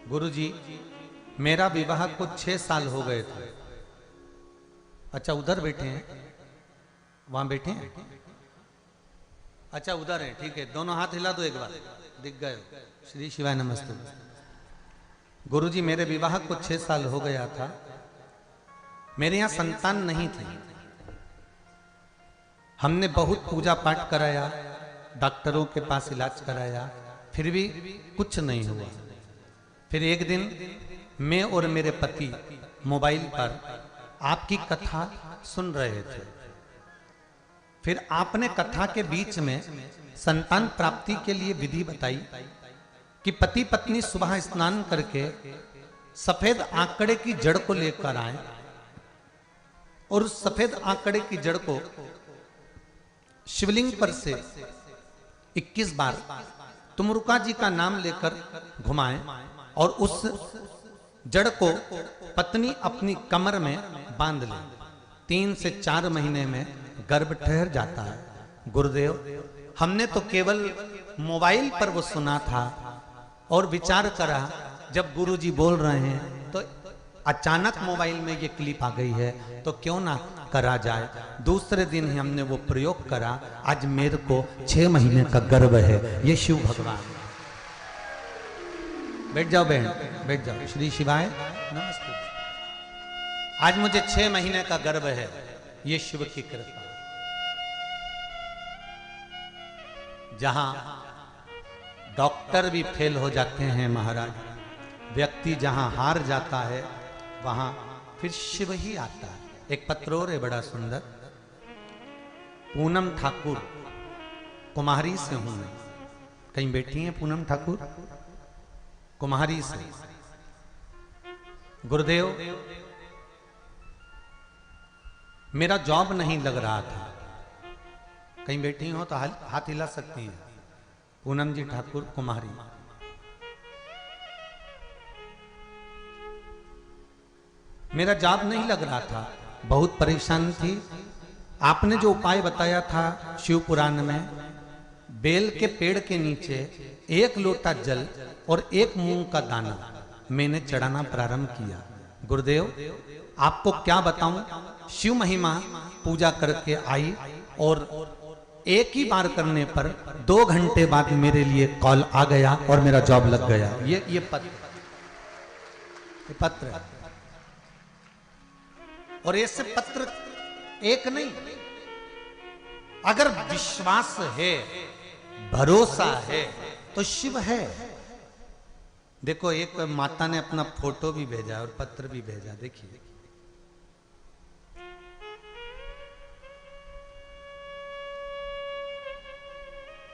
गुरुजी, मेरा विवाह को 6 साल हो गए थे। अच्छा, उधर बैठे हैं, वहां बैठे हैं। अच्छा, उधर है, ठीक है। दोनों हाथ हिला दो एक बार, दिख गए। श्री शिवाय नमस्ते। गुरुजी, मेरे विवाह को 6 साल हो गया था। मेरे यहाँ संतान नहीं थी। हमने बहुत पूजा पाठ कराया, डॉक्टरों के पास इलाज कराया, फिर भी कुछ नहीं हुआ। फिर एक दिन मैं और मेरे पति मोबाइल पर आपकी कथा सुन रहे थे। फिर आपने कथा के बीच में संतान प्राप्ति के लिए विधि बताई कि पति पत्नी सुबह स्नान करके सफेद आंकड़े की जड़ को लेकर आए और उस सफेद आंकड़े की जड़ को शिवलिंग पर से 21 बार तुमरुका जी का नाम लेकर घुमाएं और उस जड़ को पत्नी अपनी कमर में बांध ले। 3 से 4 महीने में गर्भ ठहर जाता है। गुरुदेव, हमने तो केवल मोबाइल पर वो सुना था और विचार करा, जब गुरुजी बोल रहे हैं तो अचानक मोबाइल में ये क्लिप आ गई है तो क्यों ना करा जाए। दूसरे दिन ही हमने वो प्रयोग करा। आज मेरे को 6 महीने का गर्भ है। ये शिव भगवान। बैठ जाओ बहन, बैठ जाओ। श्री शिवाय नमस्ते। आज मुझे 6 महीने का गर्भ है। ये शिव की कृपा। जहां डॉक्टर भी फेल हो जाते हैं महाराज, व्यक्ति जहां हार जाता है वहां फिर शिव ही आता है। एक पत्र और है बड़ा सुंदर। पूनम ठाकुर, कुम्हारी से हूं मैं। कहीं बैठी हैं पूनम ठाकुर? कुम्हारी से। गुरुदेव, मेरा जॉब नहीं लग रहा था। कहीं बैठी हो तो हाथ हिला सकती हैं। पूनम जी ठाकुर, कुम्हारी। मेरा जॉब नहीं लग रहा था, बहुत परेशान थी। आपने जो उपाय बताया था शिव पुराण में, बेल के पेड़ के नीचे 1 लोटा जल और 1 मूंग का दाना मैंने चढ़ाना प्रारंभ किया। गुरुदेव, आपको क्या बताऊं, शिव महिमा पूजा करके आई और एक ही बार करने पर 2 घंटे बाद मेरे लिए कॉल आ गया और मेरा जॉब लग गया। ये पत्र है। और ऐसे पत्र एक नहीं, अगर विश्वास है, भरोसा है तो शिव है। देखो, एक माता ने अपना फोटो भी भेजा और पत्र भी भेजा। देखिए,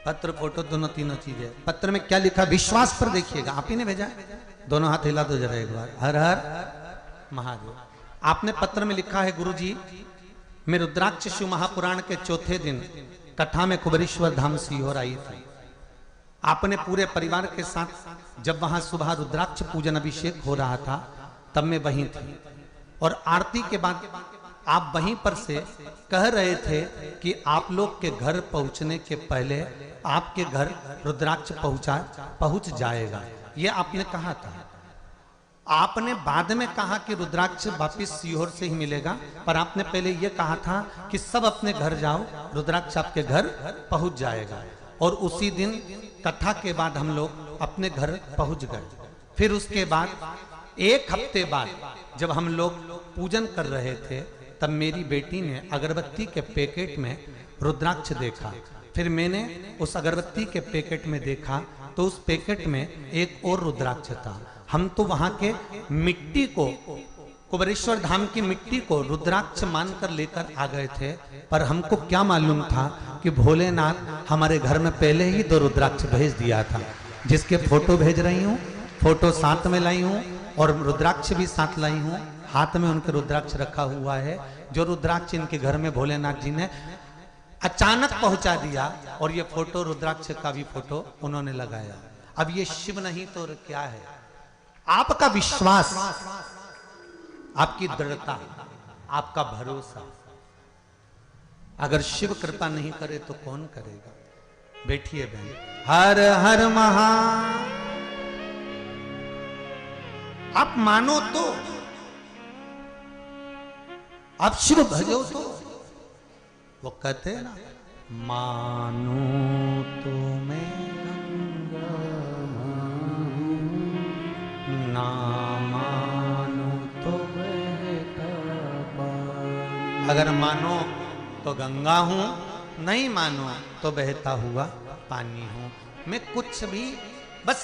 पत्र फोटो दोनों तीनों चीजें। पत्र में क्या लिखा विश्वास पर देखिएगा। आप ही ने भेजा। दोनों हाथ हिला दो जरा एक बार। हर हर महादेव। आपने पत्र में लिखा है, गुरुजी, मैं रुद्राक्ष शिव महापुराण के 4थे दिन कथा में कुबेरेश्वर धाम सीहोर आई थी। आपने पूरे परिवार के साथ जब वहां सुबह रुद्राक्ष पूजन अभिषेक हो रहा था तब मैं वहीं थी। और आरती के बाद आप वहीं पर से कह रहे थे कि आप लोग के घर पहुंचने के पहले आपके घर रुद्राक्ष पहुंच जाएगा। ये आपने कहा था। आपने बाद में कहा कि रुद्राक्ष वापिस सीहोर से ही मिलेगा, पर आपने पहले यह कहा था कि सब अपने घर जाओ, रुद्राक्ष आपके घर पहुंच जाएगा। और उसी दिन कथा के बाद हम लोग अपने घर पहुंच गए। फिर उसके बाद 1 हफ्ते बाद जब हम लोग पूजन कर रहे थे तब मेरी बेटी ने अगरबत्ती के पैकेट में रुद्राक्ष देखा। फिर मैंने उस अगरबत्ती के पैकेट में देखा तो उस पैकेट में एक और रुद्राक्ष था। हम तो वहां के मिट्टी को, कुबेरेश्वर धाम की मिट्टी को रुद्राक्ष मानकर लेकर आ गए थे, पर हमको क्या मालूम था कि भोलेनाथ हमारे घर में पहले ही 2 रुद्राक्ष भेज दिया था। जिसके फोटो भेज रही हूँ, फोटो साथ में लाई हूँ और रुद्राक्ष भी साथ लाई हूँ। हाथ में उनके रुद्राक्ष रखा हुआ है, जो रुद्राक्ष इनके घर में भोलेनाथ जी ने अचानक पहुंचा दिया। और ये फोटो रुद्राक्ष का भी फोटो उन्होंने लगाया। अब ये शिव नहीं तो क्या है? आपका विश्वास, आपकी दृढ़ता, आपका भरोसा। अगर शिव कृपा नहीं करे तो कौन करेगा? बैठिए बहन। हर हर आप मानो तो, आप शिव भजो तो। वो कहते हैं ना, मानो तो मैं गंगा ना मानो तो बहता पानी। अगर मानो तो गंगा हूं, नहीं मानो तो बहता हुआ पानी हूं। मैं कुछ भी, बस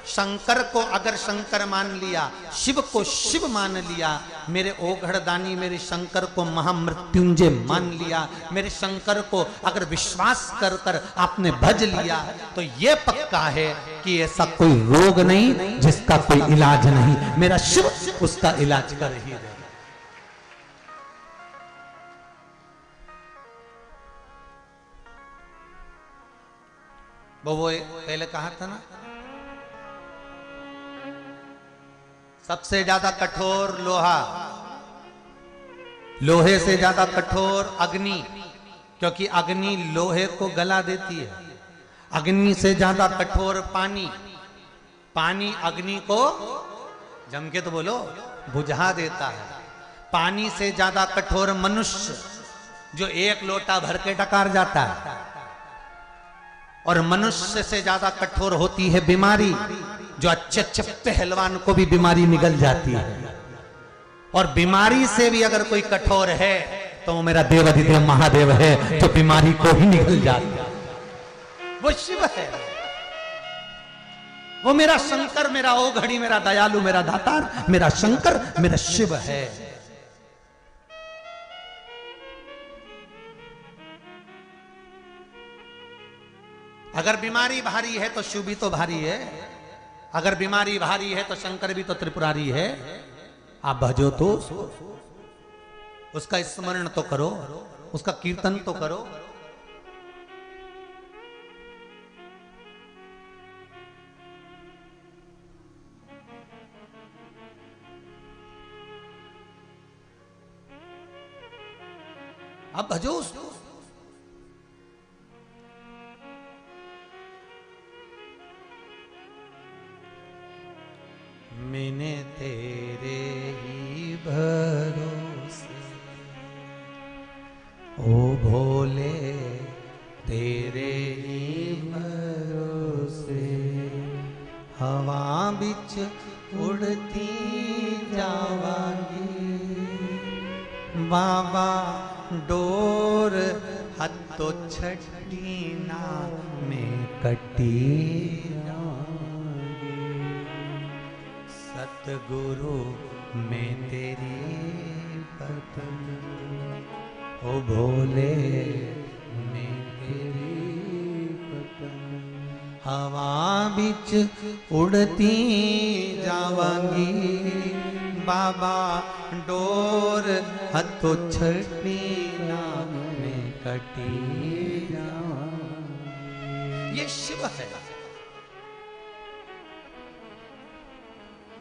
शंकर को अगर शंकर मान लिया, शिव को शिव मान लिया, मेरे ओघड़दानी मेरे शंकर को महामृत्युंजय मान लिया, मेरे शंकर को अगर विश्वास कर कर आपने भज लिया, तो ये पक्का है कि ऐसा कोई रोग नहीं जिसका कोई इलाज नहीं, मेरा शिव उसका इलाज कर ही दे। वो पहले कहा था ना, सबसे ज्यादा कठोर लोहा, लोहे से ज्यादा कठोर अग्नि, क्योंकि अग्नि लोहे को गला देती है। अग्नि से ज्यादा कठोर पानी, पानी अग्नि को जम के तो बोलो बुझा देता है। पानी से ज्यादा कठोर मनुष्य, जो एक लोटा भर के डकार जाता है। और मनुष्य से ज्यादा कठोर होती है बीमारी, जो अच्छे अच्छे पहलवान को भी बीमारी निगल जाती है। और बीमारी से भी अगर कोई कठोर है तो वो मेरा देवाधिदेव महादेव है, जो बीमारी को ही निगल जाता है। वो शिव है, वो मेरा शंकर, मेरा ओघड़ी, मेरा दयालु, मेरा दातार, मेरा शंकर, मेरा शिव है। अगर बीमारी भारी है तो शिव भी तो भारी है, अगर बीमारी भारी है तो शंकर भी तो त्रिपुरारी है। आप भजो तो उसका स्मरण तो करो, उसका कीर्तन तो करो। आप भजो उसको। मैंने तेरे ही भरोसे, ओ भोले तेरे ही भरोसे, हवा बिच उड़ती जावांगी, बाबा डोर हथो छठी ना में कटी, सतगुरु में तेरी पतन, ओ भोले में तेरी पतन, हवा बिच उड़ती जावांगी, बाबा डोर हथो छठी नाम में कटी जावांगी। ये शिव है।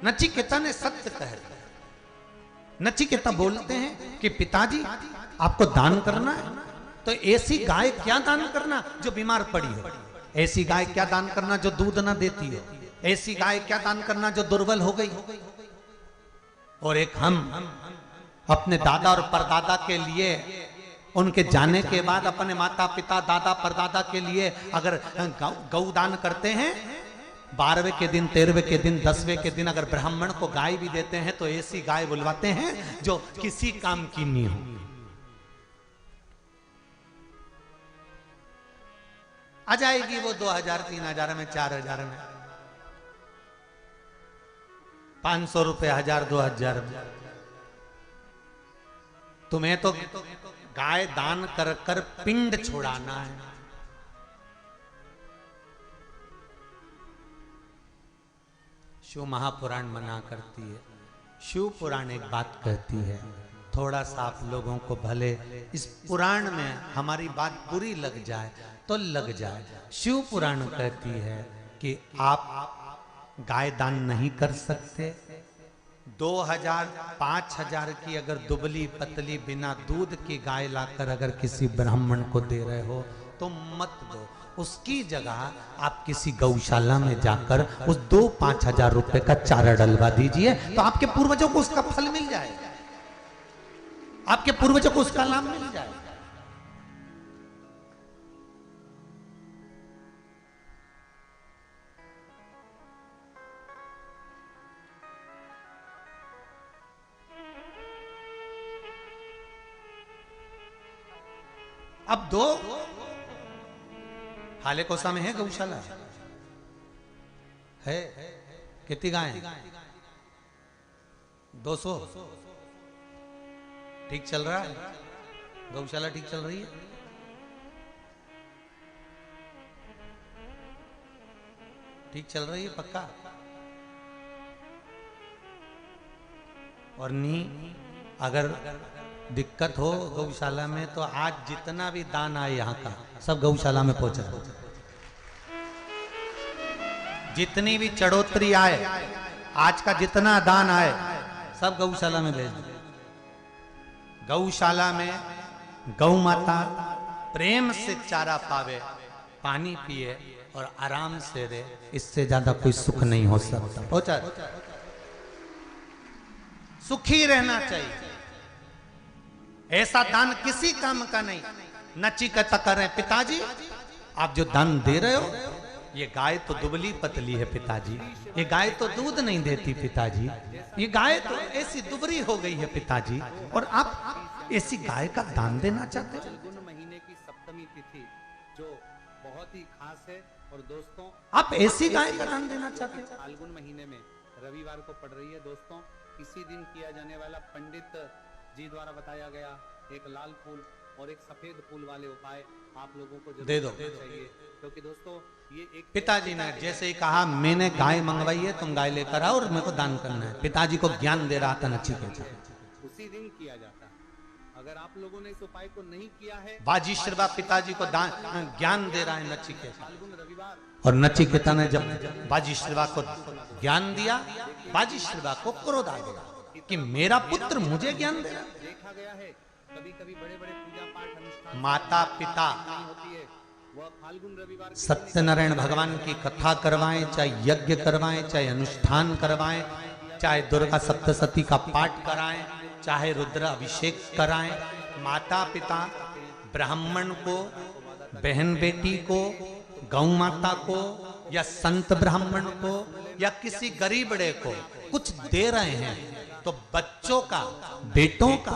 नचिकेता ने सत्य कह दिया। नचिकेता बोलते हैं कि पिताजी आपको दान करना है तो ऐसी गाय क्या दान करना जो बीमार पड़ी हो, ऐसी गाय क्या दान करना जो दूध ना देती हो, ऐसी गाय क्या दान करना जो दुर्बल हो गई। और एक हम अपने दादा और परदादा के लिए, उनके जाने के बाद अपने माता पिता दादा परदादा के लिए अगर गौ दान करते हैं, 12वें के दिन 13वें के दिन 10वें के दिन अगर ब्राह्मण को गाय भी देते हैं तो ऐसी गाय बुलवाते हैं जो किसी काम की नहीं हो। आ जाएगी वो 2000 3000 में, 4000 में, 500 रुपए, 1000 2000 में। तुम्हें तो गाय दान कर कर पिंड छोड़ाना है। शिव महापुराण मना करती है। शिव पुराण एक बात कहती है, थोड़ा सा आप लोगों को भले इस पुराण में हमारी बात बुरी लग जाए तो लग जाए। शिव पुराण कहती है कि आप गाय दान नहीं कर सकते। 2000 5000 की अगर दुबली पतली बिना दूध की गाय लाकर अगर किसी ब्राह्मण को दे रहे हो तो मत दो। उसकी जगह आप किसी गौशाला में जाकर उस 2-5 हजार रुपए का चारा डलवा दीजिए, तो आपके पूर्वजों को उसका फल मिल जाएगा, आपके पूर्वजों को उसका लाभ मिल जाएगा। अब दो हाले कोसा में है गौशाला है, कितनी गाय? 200। ठीक चल रहा है? गौशाला ठीक चल रही है? ठीक चल रही है पक्का? और नहीं अगर दिक्कत हो गौशाला में तो आज जितना भी दान आए यहाँ का सब गौशाला में पहुंचा, जितनी भी चढ़ोतरी आए, आज का जितना दान आए सब गौशाला में भेज दो। गौशाला में गौ माता प्रेम से चारा पावे, पानी पिए और आराम से रहे, इससे ज्यादा कोई सुख नहीं हो सकता। पहुंचा, सुखी रहना चाहिए, ऐसा दान किसी काम का नहीं। नचिकेता कर रहे, पिताजी आप जो दान दे रहे हो, ये गाय तो दुबली पतली है पिताजी, ये गाय तो दूध नहीं देती पिताजी, ये गाय तो ऐसी दुबरी हो गई है पिताजी, और आप ऐसी गाय का दान देना चाहते हो? फाल्गुन महीने की सप्तमी तिथि जो बहुत ही खास है, और दोस्तों आप ऐसी गाय का दान देना चाहते हो? फाल्गुन महीने में रविवार को पड़ रही है दोस्तों। इसी दिन किया जाने वाला पंडित जी द्वारा बताया गया एक लाल फूल और एक सफेद फूल वाले उपाय आप लोगों को जरूर दे दो चाहिए, क्योंकि दोस्तों ये एक पिताजी ने जैसे ही कहा मैंने गाय मंगवाई है, तुम गाय लेकर आओ और मेरे को दान करना है, पिताजी को ज्ञान दे रहा था नचिकेता, उसी दिन किया जाता है। अगर आप लोगों ने इस उपाय को नहीं किया है, वाजिश्रवा पिताजी को ज्ञान दे रहा है नचिकेता, फाल्गुन रविवार, और नचिकेता ने जब वाजिश्रवा को ज्ञान दिया, वाजिश्रवा को क्रोध आ गया कि मेरा पुत्र मुझे ज्ञान दे रहा है। देखा गया है कभी कभी बड़े बड़े पूजा पाठ अनुष्ठान माता पिता होती है, वह फाल्गुन रविवार सत्यनारायण भगवान की कथा करवाएं, चाहे यज्ञ करवाएं, चाहे अनुष्ठान करवाएं, चाहे दुर्गा सप्तशती का पाठ कराएं, चाहे रुद्र अभिषेक कराएं, माता पिता ब्राह्मण को, बहन बेटी को, गौ माता को या संत ब्राह्मण को या किसी गरीबड़े को कुछ दे रहे हैं, तो बच्चों का, बेटों का,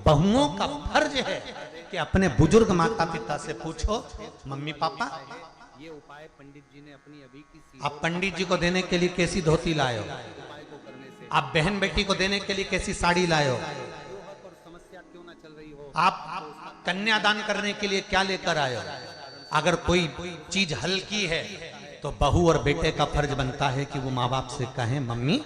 बहुओं का फर्ज है कि अपने बुजुर्ग माता पिता से पूछो, मम्मी पापा ये उपाय पंडित जी ने अपनी अभी की आप पंडित जी को देने के लिए कैसी धोती लाए हो, उपाय को करने से आप बहन बेटी को देने के लिए कैसी साड़ी लाए हो, और समस्या क्यों ना चल रही हो, आप कन्यादान करने के लिए क्या लेकर आए हो। अगर कोई चीज हल्की है तो बहू और बेटे का फर्ज बनता है कि वो माँ बाप से कहें, मम्मी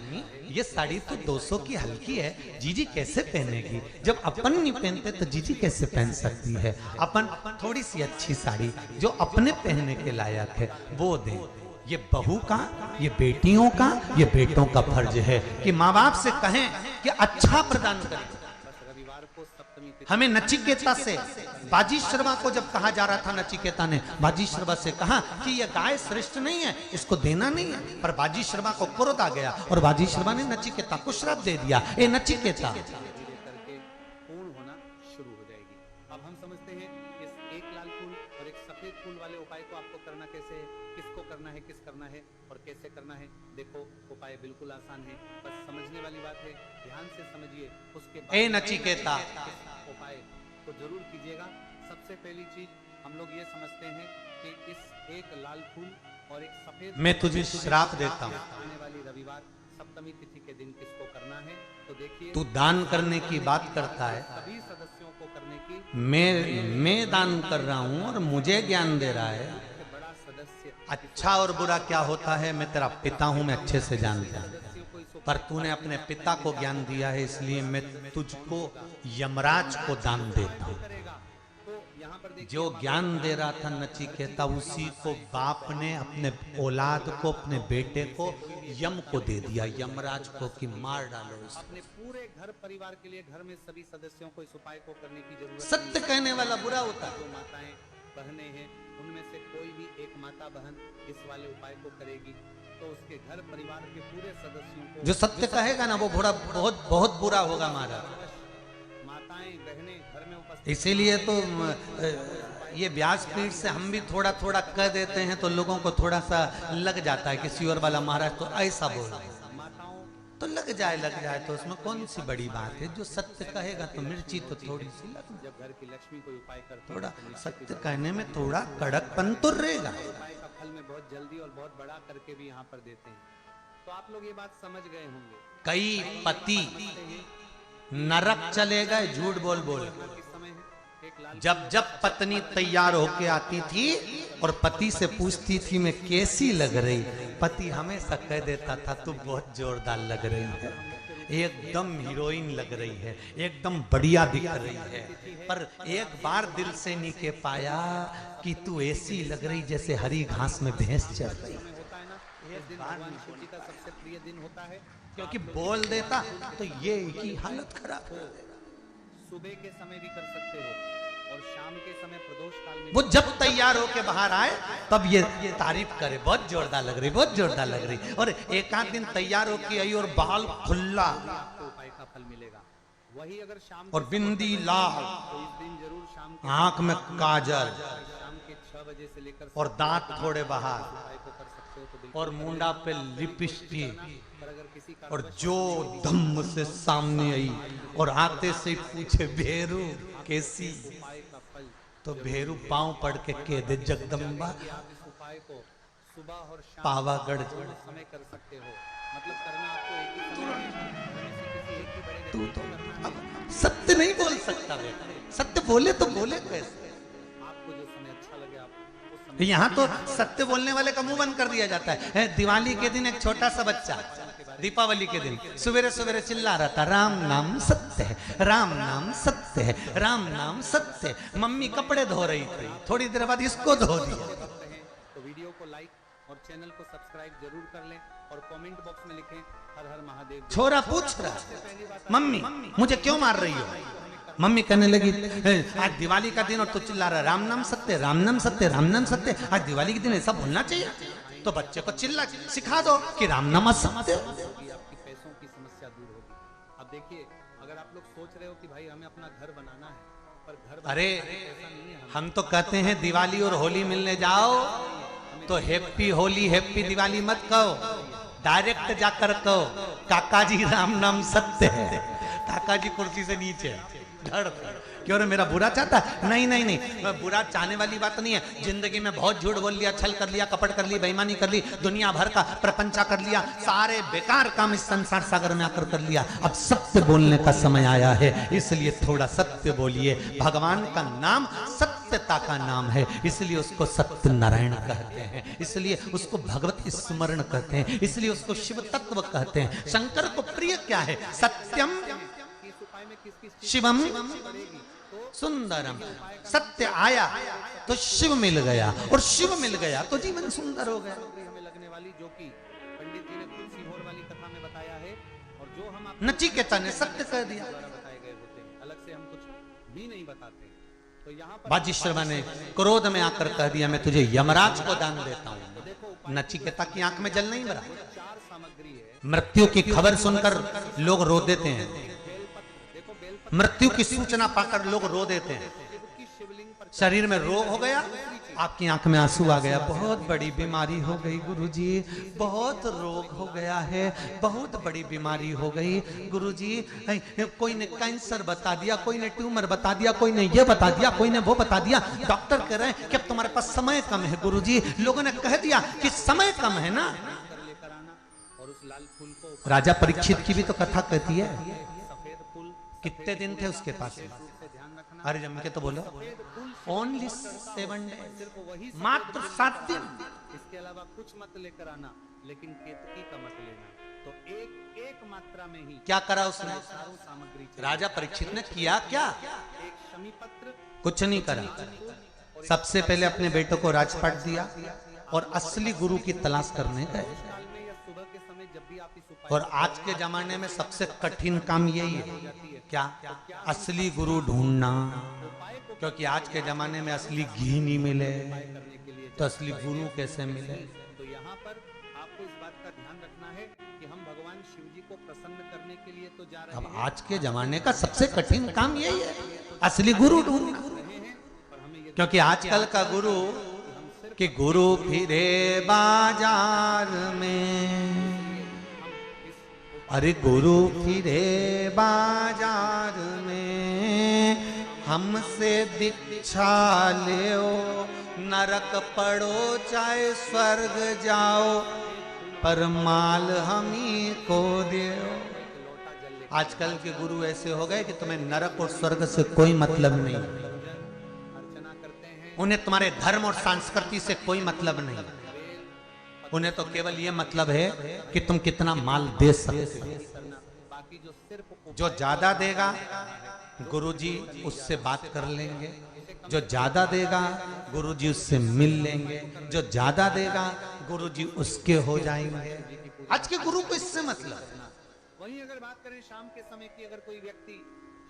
ये साड़ी तो 200 की हल्की है, जीजी कैसे पहनेगी, जब अपन नहीं पहनते तो जीजी कैसे पहन सकती है, अपन थोड़ी सी अच्छी साड़ी जो अपने पहनने के लायक है वो दें। ये बहू का, ये बेटियों का, ये बेटों का फर्ज है कि माँ बाप से कहें कि अच्छा प्रदान करें। रविवार को सप्तमी तिथि हमें नचिकेता से, वाजिश्रवा को जब कहा जा रहा था, नचिकेता ने वाजिश्रवा से कहा कि यह गाय श्रेष्ठ नहीं है, इसको देना नहीं है, पर वाजिश्रवा को क्रोध आ गया और वाजिश्रवा ने नचिकेता को श्राप दे दिया, ए नचिकेता करके पूर्ण होना शुरू हो जाएगी। अब हम समझते हैं इस एक लाल फूल और एक सफेद फूल वाले उपाय को आपको करना कैसे है, किसको करना है, किस करना है और कैसे करना है। देखो उपाय बिल्कुल आसान है, बस समझने वाली बात है, ध्यान से समझिए, उसके बाद ए नचिकेता उपाय को जरूर कीजिएगा। सबसे पहली चीज हम लोग ये समझते हैं कि इस एक लाल फूल और एक सफेद मैं तुझे श्राप देता हूँ, आने वाली रविवार सप्तमी तिथि के दिन किसको करना है, तो देखिए तू दान करने की बात करता है, सभी सदस्यों को करने की, मैं दान कर रहा हूँ और मुझे ज्ञान दे रहा है। बड़ा सदस्य अच्छा और बुरा क्या होता है मैं तेरा पिता हूँ, मैं अच्छे से जानता हूँ, पर तूने अपने पिता को ज्ञान दिया है, इसलिए मैं तुझको यमराज को दान देता हूँ। तो यहाँ पर देखिए जो ज्ञान दे रहा था नचिकेता, उसी को बाप ने अपने औलाद को, अपने बेटे को यम को दे दिया, यमराज को, कि मार डालो इसको। अपने पूरे घर परिवार के लिए घर में सभी सदस्यों को इस उपाय को करने की जरूरत सत्य कहने वाला बुरा होता है। जो माताएं बहनें हैं, उनमें से कोई भी एक माता बहन इस वाले उपाय को करेगी तो उसके घर परिवार के पूरे सदस्यों को जो सत्य कहेगा ना वो बुरा बहुत बहुत बुरा होगा महाराज। माताएं बहनें घर में उपस्थित, इसीलिए तो ये व्यासपीठ से हम भी थोड़ा थोड़ा कह देते हैं तो लोगों को थोड़ा सा लग जाता है कि सियोर वाला महाराज तो ऐसा बोल रहे हैं। माताओं तो लग जाए तो उसमें कौन सी बड़ी बात है। जो सत्य कहेगा तो मिर्ची तो थोड़ी सी लग, जब घर की लक्ष्मी कोई उपाय करती थोड़ा है तो निश्चित सत्य कहने में थोड़ा कड़कपन तो रहेगा। उपाय का फल में बहुत जल्दी और बहुत बड़ा करके भी यहाँ पर देते हैं। तो आप लोग ये बात समझ गए होंगे। कई पति नरक चले गए झूठ बोल बोल। किस समय है? एक लाल जब जब पत्नी तैयार होके आती थी और पति से पूछती थी मैं कैसी लग रही, पति हमेशा कह देता था तू बहुत जोरदार लग रही है, एकदम हीरोइन लग रही है, एकदम बढ़िया दिख रही है। पर एक बार दिल से नहीं कह पाया कि तू ऐसी लग रही जैसे हरी घास में भैंस चल रही। होता है ना, इस दिन भगवान शिव जी का सबसे प्रिय दिन होता है। क्योंकि बोल देता तो ये की हालत खराब कर देगा। सुबह के समय भी कर सकते हो और शाम के समय प्रदोष काल में वो जब तैयार होके बाहर आए तब ये तारीफ करे बहुत जोरदार लग रही, बहुत जोरदार लग रही। और एक आध दिन तैयार होके आई और बाल खुल्ला आपको उपाय का फल मिलेगा। वही अगर शाम और बिंदी लाल, तो इस दिन जरूर शाम के आंख में काजल शाम के 6 बजे से लेकर और दांत थोड़े बाहर उपाय को कर सकते हो तो बिल्कुल। और मुंडा पे लिपस्टिक पर अगर किसी का और जो दम से सामने आई और आते से ही पूछे भेरू कैसी, उपाय का फल तो भेरू पांव पड़ के कह दे जगदम्बा कि आप इस उपाय को सुबह और शाम पावागढ़ दोनों समय कर सकते हो। मतलब करना आपको एक ही समय में, उनमें से किसी एक ही बड़े तू व्यक्ति तो को करना है। अब सत्य नहीं बोल सकता बेटा, सत्य बोले तो बोले कैसे। आपको जो समय अच्छा लगे आप उस समय यहाँ तो सत्य बोलने वाले का मुंह बंद कर दिया जाता है। दिवाली के दिन एक छोटा सा बच्चा दीपावली के दिन सवेरे सवेरे चिल्ला रहा था राम नाम सत्य है, राम नाम सत्य है, राम नाम सत्य है। मम्मी कपड़े धो रही थी, थोड़ी देर बाद इसको धो दिया। करते हैं तो वीडियो को लाइक और चैनल को सब्सक्राइब जरूर कर लें और कमेंट बॉक्स में लिखें हर हर महादेव। छोरा पूछ रहा मम्मी मुझे क्यों मार रही हो। मम्मी कहने लगी आज दिवाली का दिन और तू चिल्ला रहा राम नाम सत्य, राम नाम सत्य, राम नाम सत्य। आज दिवाली के दिन ऐसा बोलना चाहिए। तो बच्चे को चिल्ला सिखा दो कि राम नाम सत्य। आपकी पैसों की समस्या दूर होगी। अब देखिए अगर आप लोग सोच रहे हो कि भाई हमें अपना घर बनाना है, पर घर अरे ऐसा नहीं है। हम तो कहते हैं दिवाली और होली मिलने जाओ तो हैप्पी होली हैप्पी दिवाली मत कहो, डायरेक्ट जाकर कहो काका जी राम नाम सत्य है। काका जी कुर्सी से नीचे धड़ क्यों रे मेरा बुरा चाहता है। नहीं नहीं नहीं बुरा चाहने वाली बात नहीं है। जिंदगी में बहुत झूठ बोल लिया, छल कर लिया, कपट कर ली, बेईमानी कर ली, दुनिया भर का प्रपंचा कर लिया, सारे बेकार काम इस संसार सागर में आकर कर लिया। अब सत्य बोलने का समय आया है, इसलिए थोड़ा सत्य बोलिए। भगवान का नाम सत्यता का नाम है, इसलिए उसको सत्य नारायण कहते हैं, इसलिए उसको भगवत स्मरण कहते हैं, इसलिए उसको शिव तत्व कहते हैं। शंकर को प्रिय क्या है? सत्यम इस उपाय में किस किस शिवम पड़ेगी तो सुंदरम। सत्य आया तो शिव मिल गया और शिव मिल गया तो जीवन सुंदर हो गया। सामग्री हमें लगने वाली जो कि पंडित जी ने खुद सीहोर वाली कथा में बताया है और जो हम आपको नचिकेता ने सत्य कह दिया। द्वारा बताए गए होते हैं, अलग से हम कुछ भी नहीं बताते। तो यहाँ पर बाजीश्रवा ने क्रोध में आकर कह दिया मैं तुझे यमराज को दान देता हूँ। नचिकेता की आंख में जल नहीं भरा। 4 सामग्री है। मृत्यु की खबर सुनकर लोग रो देते हैं, बेलपत्र, देखो बेलपत्र मृत्यु की सूचना पाकर लोग रो देते हैं। शिव की शिवलिंग पर शरीर में रोग हो गया, आपकी आंख में आंसू आ गया, बहुत बड़ी बीमारी हो गई गुरुजी, बहुत रोग हो गया है, बहुत बड़ी बीमारी हो गई गुरुजी। कोई ने कैंसर बता दिया, कोई ने ट्यूमर बता दिया, कोई ने ये बता दिया, कोई ने वो बता दिया। डॉक्टर कह रहे हैं कि अब तुम्हारे पास समय कम है गुरुजी। लोगों ने कह दिया कि समय कम है ना। कर लेकर आना और उस लाल फूल को राजा परीक्षित की भी तो कथा कहती है। सफेद फूल कितने दिन थे उसके पास? से ध्यान रखना। अरे जम के तो बोलो ओनली 7 डेज, सिर्फ वही मात्र 7 दिन। इसके अलावा कुछ मत लेकर आना, लेकिन केतकी का मत लेना। तो एक मात्रा में ही क्या करा उसने? सारी सामग्री चाहिए। राजा परीक्षित ने किया क्या? एक शमी पत्र, कुछ नहीं करा। सबसे पहले अपने बेटों को राजपाट दिया और असली गुरु की तलाश करने गए। काल में या सुबह के समय जब भी आप इस और आज के जमाने में सबसे कठिन काम यही है, क्या? असली गुरु ढूंढना। क्योंकि आज के जमाने में असली घी नहीं मिले तो असली गुरु कैसे मिले? तो यहाँ पर आपको इस बात का ध्यान रखना है कि हम भगवान शिव जी को प्रसन्न करने के लिए तो जा रहे अब हैं, आज के जमाने का सबसे कठिन काम यही है, असली गुरु ढूंढना। पर हमें ये क्योंकि आजकल का गुरु कि गुरु फिरे बाजार में, अरे गुरु फिरे बाजार में, हमसे दीक्षा लेओ, नरक पड़ो चाहे स्वर्ग जाओ, पर माल हम ही को देओ। आजकल के गुरु ऐसे हो गए कि तुम्हें नरक और स्वर्ग से कोई मतलब नहीं, अर्चना करते हैं, उन्हें तुम्हारे धर्म और संस्कृति से कोई मतलब नहीं, उन्हें तो केवल ये मतलब है कि तुम कितना माल दे सकते हो। बाकी जो सिर्फ जो ज्यादा देगा गुरुजी उससे बात कर लेंगे, जो ज्यादा देगा गुरुजी उससे मिल लेंगे, जो ज्यादा देगा गुरुजी उसके हो जाएंगे। आज के गुरु को इससे मतलब है। वहीं अगर बात करें शाम के समय की, अगर कोई व्यक्ति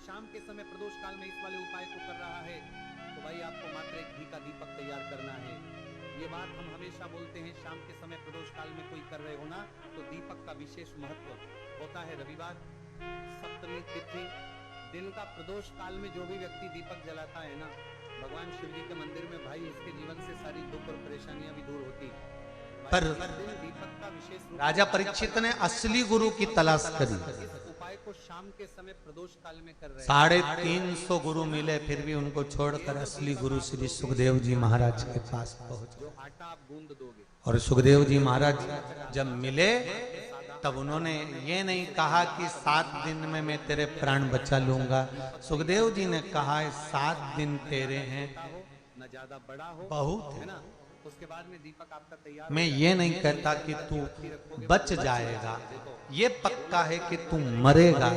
शाम के समय प्रदोष काल में इस वाले उपाय को कर रहा है तो भाई आपको मात्र एक घी का दीपक तैयार करना है। ये बात हम हमेशा बोलते हैं, शाम के समय प्रदोष काल में कोई कर रहे हो ना तो दीपक का विशेष महत्व होता है। रविवार सप्तमी तिथि दिन का प्रदोष काल में जो भी व्यक्ति दीपक जलाता है ना, भगवान शिव जी के मंदिर में भाई उसके जीवन से सारी दुख और परेशानियां भी दूर होती है। पर दीपक का विशेष रूप राजा परीक्षित ने असली गुरु की तलाश करी, इस उपाय को शाम के समय प्रदोष काल में कर रहे हैं। 350 गुरु मिले, फिर भी उनको छोड़कर असली गुरु श्री सुखदेव जी महाराज के पास पहुंचे। जो आटा आप गूंद दोगे, और सुखदेव जी महाराज जब मिले तब उन्होंने ये नहीं कहा कि 7 दिन में मैं तेरे प्राण बचा लूंगा। सुखदेव जी ने कहा 7 दिन तेरे हैं, न ज्यादा बड़ा हो, बहुत है है। ना। उसके बाद में दीपक आपका तैयार मैं ये नहीं कहता कि तू बच जाएगा, ये पक्का है कि तू मरेगा,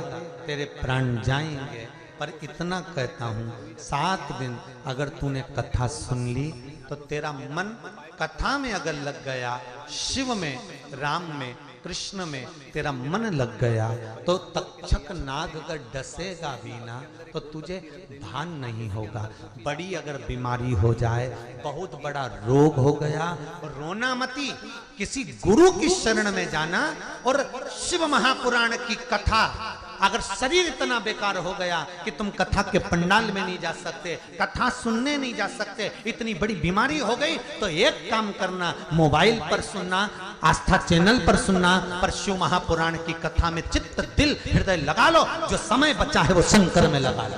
तेरे प्राण जाएंगे, पर इतना कहता हूँ 7 दिन अगर तूने कथा सुन ली तो तेरा मन कथा में अगर लग गया, शिव में, राम में, कृष्ण में तेरा मन लग गया तो तक्षक नाग अगर डसेगा भी ना तो तुझे भान नहीं होगा। बड़ी अगर बीमारी हो जाए, बहुत बड़ा रोग हो गया, रोना मती, किसी गुरु की शरण में जाना। और शिव महापुराण की कथा, अगर शरीर इतना बेकार हो गया कि तुम कथा के पंडाल में नहीं जा सकते, कथा सुनने नहीं जा सकते, इतनी बड़ी बीमारी हो गई तो एक काम करना, मोबाइल पर सुनना, आस्था चैनल पर सुनना, पर शिव महापुराण की कथा में चित्त दिल हृदय लगा लो। जो समय बचा है वो शंकर में लगा लो।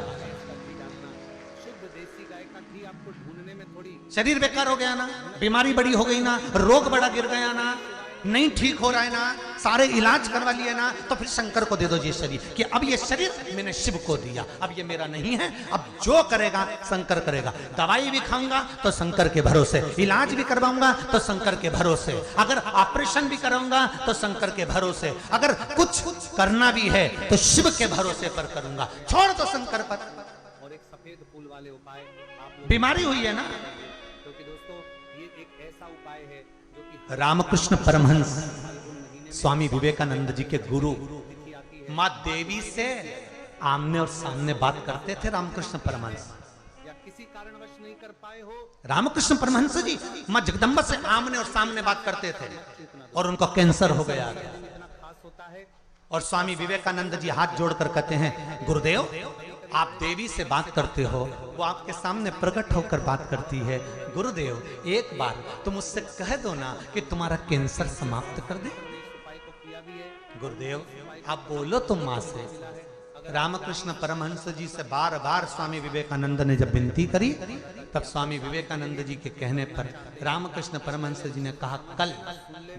शुद्ध देसी गाय का घी आपको ढूंढने में थोड़ी शरीर बेकार हो गया ना, बीमारी बड़ी हो गई ना, रोग बड़ा गिर गया ना, नहीं ठीक हो रहा है ना, सारे इलाज करवा लिए ना, तो फिर शंकर को दे दो ये शरीर कि अब ये शरीर मैंने शिव को दिया, अब ये मेरा नहीं है, अब जो करेगा शंकर करेगा। दवाई भी खाऊंगा तो शंकर के भरोसे, इलाज भी करवाऊंगा तो शंकर के भरोसे, अगर ऑपरेशन भी कराऊंगा तो शंकर के भरोसे, अगर कुछ करना भी है तो शिव के भरोसे पर करूंगा, छोड़ दो शंकर पर। और एक सफेद फूल वाले उपाय आप लोग, बीमारी हुई है ना, क्योंकि दोस्तों ये एक ऐसा उपाय है जो कि रामकृष्ण परमहंस स्वामी विवेकानंद जी के गुरु माँ देवी से आमने और सामने बात करते थे। रामकृष्ण परमहंस या किसी कारणवश नहीं कर पाए हो, रामकृष्ण परमहंस जी माँ जगदम्बा से आमने और सामने बात करते थे और उनको कैंसर हो गया। इतना खास होता है। और स्वामी विवेकानंद जी हाथ जोड़कर कहते हैं, गुरुदेव आप देवी से बात करते हो, वो आपके सामने प्रकट होकर बात करती है। गुरुदेव एक बार तुम उससे कह दो ना कि तुम्हारा कैंसर समाप्त कर दे। इस उपाय को किया भी है। गुरुदेव आप बोलो तुम माँ से। रामकृष्ण परमहंस जी से बार बार स्वामी विवेकानंद ने जब विनती करी, तब स्वामी विवेकानंद जी के कहने पर रामकृष्ण परमहंस जी ने कहा, कल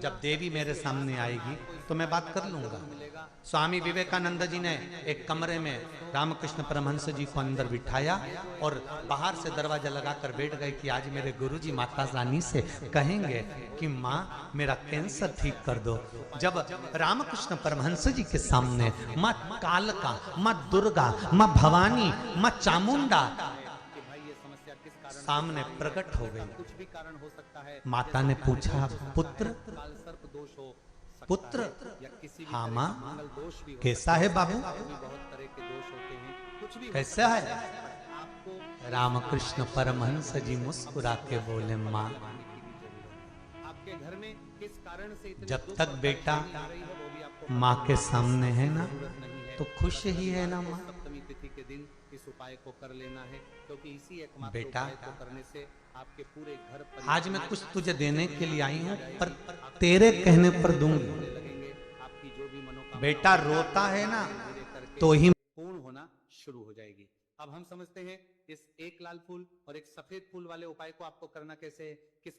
जब देवी मेरे सामने आएगी तो मैं बात कर लूंगा। स्वामी विवेकानंद जी ने एक कमरे में रामकृष्ण परमहंस जी को अंदर बिठाया और बाहर से दरवाजा लगाकर बैठ गए कि आज मेरे गुरुजी माता रानी से कहेंगे कि माँ मेरा कैंसर ठीक कर दो। जब रामकृष्ण परमहंस जी के सामने माँ कालका, माँ दुर्गा, माँ भवानी, माँ चामुंडा कि भाई ये समस्या किस कारण सामने प्रकट हो गई। कुछ भी कारण हो सकता है। माता ने पूछा, पुत्र काल सर्प दोष हो, सकता पुत्र? है या किसी भी हाँ तरह माँ। का मंगल दोष भी हो कैसा है बाबू? सकता है। भी बहुत तरह के दोष होते हैं, कुछ भी हो कैसा है? सकता है। आपको रामकृष्ण परमहंस जी मुस्कुरा के बोले, माँ आपके घर में किस कारण से इतनी जब दुख तक और बेटा परेशानी आ रही है, वो भी आपको माँ के सामने है ना, जरूरत नहीं है। तो खुश ही है ना माँ। सप्तमी तिथि के दिन इस उपाय को कर लेना है, क्योंकि इसी एकमात्र बेटा, उपाय को करने से आपके पूरे घर आज मैं कुछ तुझे देने के लिए आई हूँ, पर तेरे कहने पर दूंगी। लगेंगे। आपकी जो भी मनोकामना बेटा रोता है ना, धीरे करके तो ही पूर्ण होना शुरू हो जाएगी। अब हम समझते हैं इस एक लाल फूल और एक सफेद फूल वाले उपाय को आपको करना कैसे है, किस